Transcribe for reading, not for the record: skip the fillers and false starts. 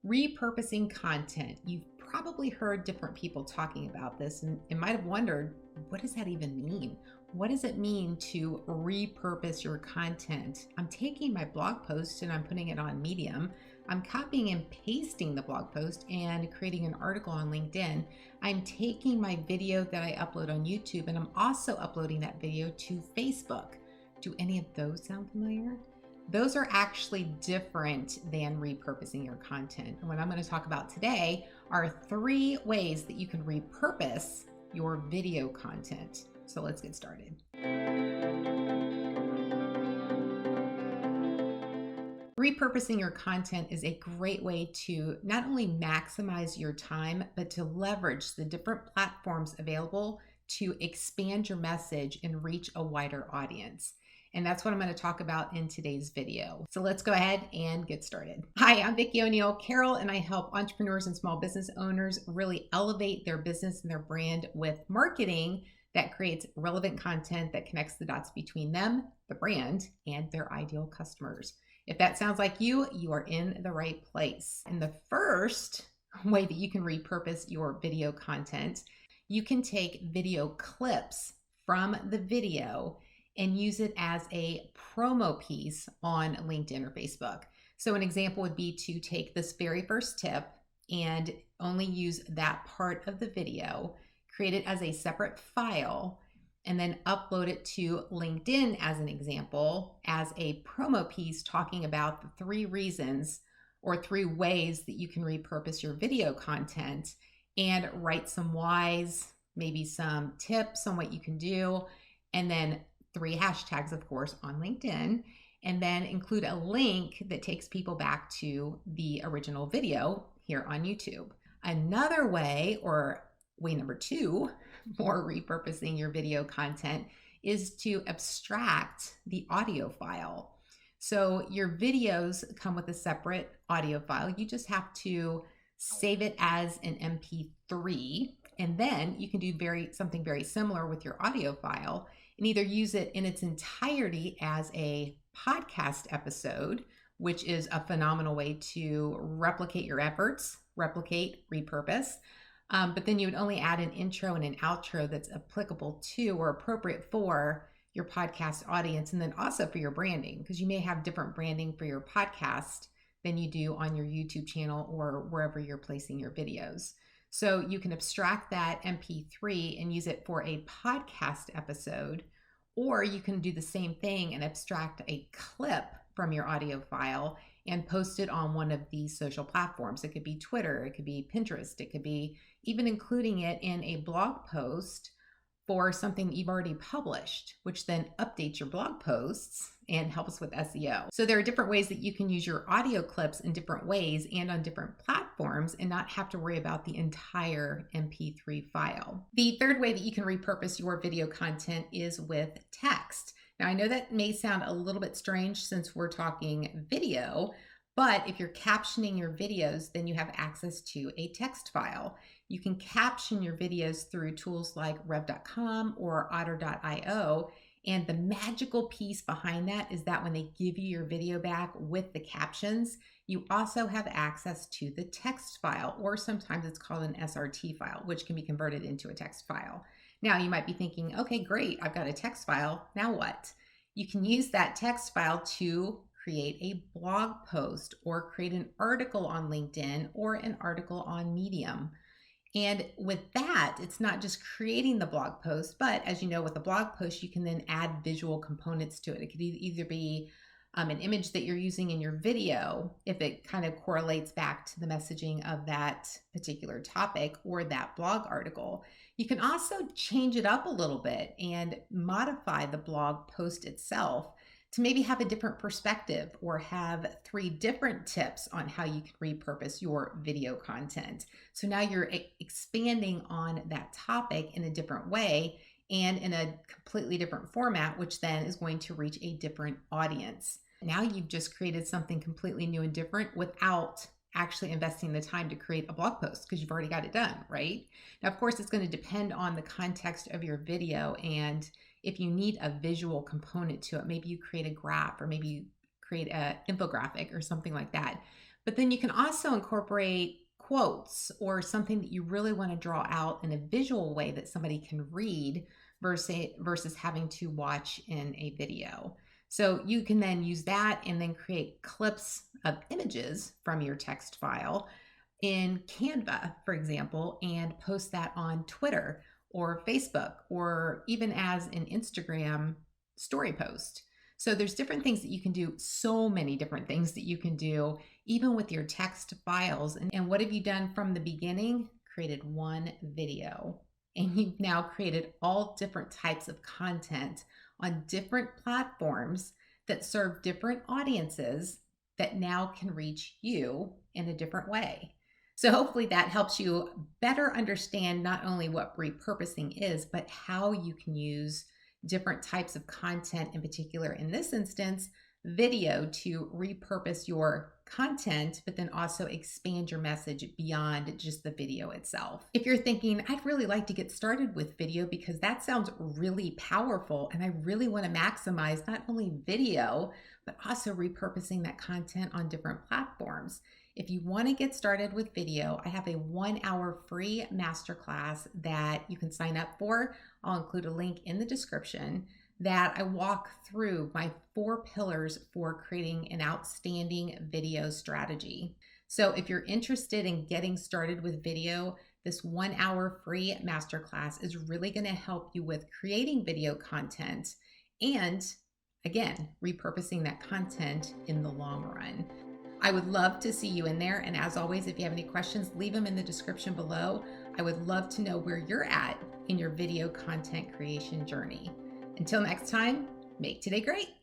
Repurposing content. You've probably heard different people talking about this and might have wondered, what does that even mean? What does it mean to repurpose your content? I'm taking my blog post and I'm putting it on Medium. I'm copying and pasting the blog post and creating an article on LinkedIn. I'm taking my video that I upload on YouTube and I'm also uploading that video to Facebook. Do any of those sound familiar? Those are actually different than repurposing your content. And what I'm going to talk about today are 3 ways that you can repurpose your video content. So let's get started. Repurposing your content is a great way to not only maximize your time, but to leverage the different platforms available to expand your message and reach a wider audience. And that's what I'm going to talk about in today's video. So let's go ahead and get started. Hi, I'm Vicki O'Neill Carroll, and I help entrepreneurs and small business owners really elevate their business and their brand with marketing that creates relevant content that connects the dots between them, the brand, and their ideal customers. If that sounds like you are in the right place. And the first way that you can repurpose your video content, you can take video clips from the video and use it as a promo piece on LinkedIn or Facebook. So an example would be to take this very first tip and only use that part of the video, create it as a separate file, and then upload it to LinkedIn as an example, as a promo piece talking about the 3 reasons or 3 ways that you can repurpose your video content, and write some whys, maybe some tips on what you can do, and then 3 hashtags, of course, on LinkedIn, and then include a link that takes people back to the original video here on YouTube. Another way, or way number 2, for repurposing your video content is to abstract the audio file. So your videos come with a separate audio file. You just have to save it as an MP3, and then you can do something very similar with your audio file and either use it in its entirety as a podcast episode, which is a phenomenal way to replicate your efforts, repurpose. But then you would only add an intro and an outro that's applicable to or appropriate for your podcast audience, and then also for your branding, because you may have different branding for your podcast than you do on your YouTube channel or wherever you're placing your videos. So you can abstract that MP3 and use it for a podcast episode, or you can do the same thing and abstract a clip from your audio file and post it on one of these social platforms. It could be Twitter, it could be Pinterest, it could be even including it in a blog post for something you've already published, which then updates your blog posts and helps with SEO. So there are different ways that you can use your audio clips in different ways and on different platforms and not have to worry about the entire MP3 file. The third way that you can repurpose your video content is with text. Now, I know that may sound a little bit strange since we're talking video, but if you're captioning your videos, then you have access to a text file. You can caption your videos through tools like rev.com or otter.io. And the magical piece behind that is that when they give you your video back with the captions, you also have access to the text file, or sometimes it's called an SRT file, which can be converted into a text file. Now you might be thinking, okay, great, I've got a text file, now what? You can use that text file to create a blog post or create an article on LinkedIn or an article on Medium. And with that, it's not just creating the blog post, but as you know, with a blog post, you can then add visual components to it. It could either be an image that you're using in your video, if it kind of correlates back to the messaging of that particular topic or that blog article. You can also change it up a little bit and modify the blog post itself to maybe have a different perspective or have 3 different tips on how you can repurpose your video content. So now you're expanding on that topic in a different way and in a completely different format, which then is going to reach a different audience. Now you've just created something completely new and different without actually investing the time to create a blog post because you've already got it done, right? Now, of course, it's going to depend on the context of your video, and if you need a visual component to it, maybe you create a graph or maybe you create an infographic or something like that. But then you can also incorporate quotes or something that you really want to draw out in a visual way that somebody can read versus having to watch in a video. So you can then use that and then create clips of images from your text file in Canva, for example, and post that on Twitter or Facebook or even as an Instagram story post. So there's different things that you can do, so many different things that you can do, even with your text files. And what have you done from the beginning? Created one video. And you've now created all different types of content on different platforms that serve different audiences that now can reach you in a different way. So hopefully that helps you better understand not only what repurposing is, but how you can use different types of content, in particular, in this instance, video, to repurpose your content, but then also expand your message beyond just the video itself. If you're thinking, I'd really like to get started with video because that sounds really powerful and I really want to maximize not only video, but also repurposing that content on different platforms. If you want to get started with video, I have a 1-hour free masterclass that you can sign up for. I'll include a link in the description that I walk through my 4 pillars for creating an outstanding video strategy. So if you're interested in getting started with video, this 1-hour free masterclass is really going to help you with creating video content and, again, repurposing that content in the long run. I would love to see you in there. And as always, if you have any questions, leave them in the description below. I would love to know where you're at in your video content creation journey. Until next time, make today great.